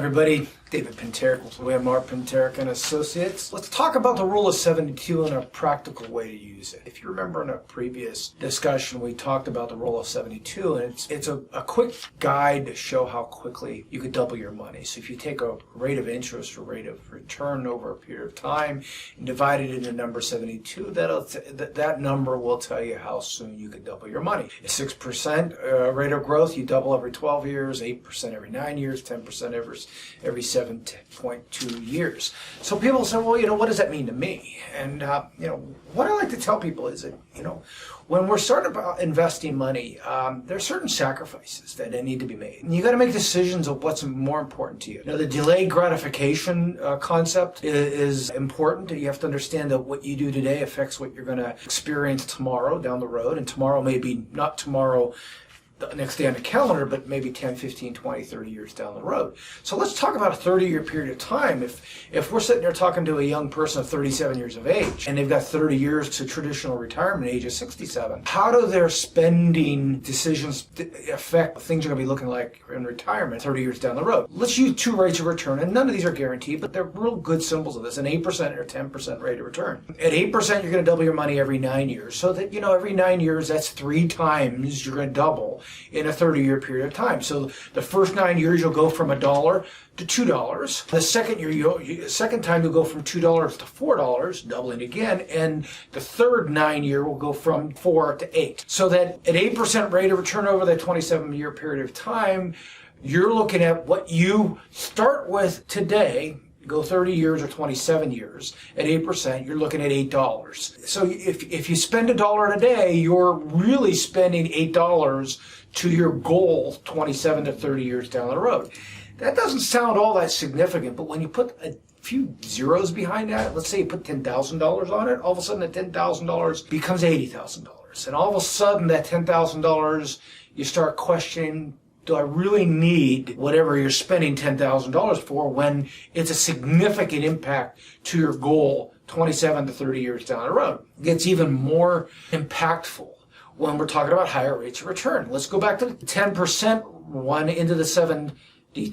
everybody, David Pintaric with Pintaric and Associates. Let's talk about the rule of 72 and a practical way to use it. If you remember in a previous discussion, we talked about the rule of 72, and it's a quick guide to show how quickly you could double your money. So if you take a rate of interest or rate of return over a period of time and divide it into number 72, that number will tell you how soon you could double your money. 6% rate of growth, you double every 12 years, 8% every 9 years, 10% every 7.2 years. So people say, well, what does that mean to me? And, what I like to tell people is that, when we're starting about investing money, there are certain sacrifices that need to be made. And you got to make decisions of what's more important to you. The delayed gratification concept is important. You have to understand that what you do today affects what you're going to experience tomorrow down the road. And tomorrow may be not tomorrow the next day on the calendar, but maybe 10, 15, 20, 30 years down the road. So let's talk about a 30-year period of time. If we're sitting there talking to a young person of 37 years of age, and they've got 30 years to traditional retirement age of 67, how do their spending decisions affect things you're going to be looking like in retirement 30 years down the road? Let's use two rates of return, and none of these are guaranteed, but they're real good symbols of this, an 8% or 10% rate of return. At 8%, you're going to double your money every 9 years, so that, every 9 years, that's 3 times you're going to double in a 30-year period of time. So the first 9 years you'll go from $1 to $2. The second time you'll go from $2 to $4, doubling again, and the third 9 year will go from 4 to 8. So that at 8% rate of return over that 27-year period of time, you're looking at what you start with today. Go 30 years or 27 years at 8%, you're looking at $8. So if you spend $1 a day, you're really spending $8 to your goal 27 to 30 years down the road. That doesn't sound all that significant, but when you put a few zeros behind that, let's say you put $10,000 on it, all of a sudden that $10,000 becomes $80,000. And all of a sudden that $10,000, you start questioning, do I really need whatever you're spending $10,000 for when it's a significant impact to your goal 27 to 30 years down the road? It gets even more impactful when we're talking about higher rates of return. Let's go back to the 10% one into the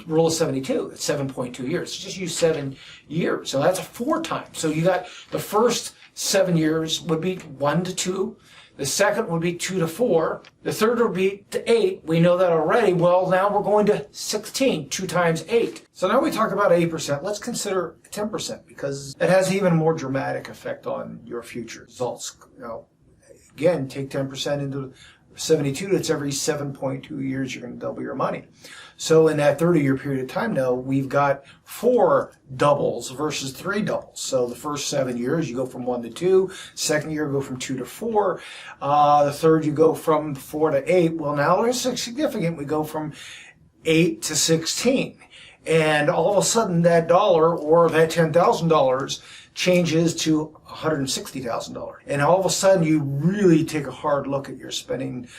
rule of 72. It's 7.2 years. Just use 7 years. So that's 4 times. So you got the first 7 years would be 1 to 2. The second would be 2 to 4. The third would be to 8. We know that already. Well, now we're going to 16, 2 times 8. So now we talk about 8%. Let's consider 10% because it has an even more dramatic effect on your future results. Again, take 10% into 72. That's every 7.2 years you're going to double your money. So in that 30-year period of time now, we've got 4 doubles versus 3 doubles. So the first 7 years, you go from 1 to 2. Second year, you go from 2 to 4. The third, you go from 4 to 8. Well, now it's significant. We go from 8 to 16. And all of a sudden, that dollar or that $10,000 changes to $160,000. And all of a sudden, you really take a hard look at your spending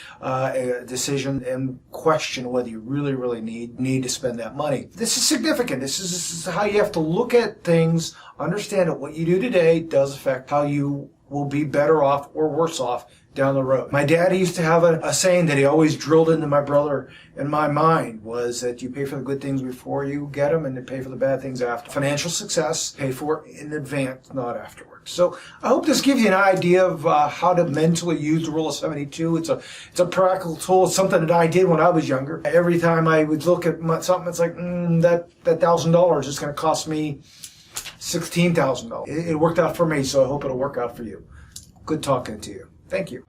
decision and question whether you really need to spend that money. This is significant. This is how you have to look at things, understand that what you do today does affect how you will be better off or worse off down the road. My dad used to have a saying that he always drilled into my brother and my mind was that you pay for the good things before you get them and you pay for the bad things after. Financial success, pay for it in advance, not afterwards. So I hope this gives you an idea of how to mentally use the rule of 72. It's a practical tool. It's something that I did when I was younger. Every time I would look at something, it's like, that $1,000 is going to cost me $16,000. It worked out for me, so I hope it'll work out for you. Good talking to you. Thank you.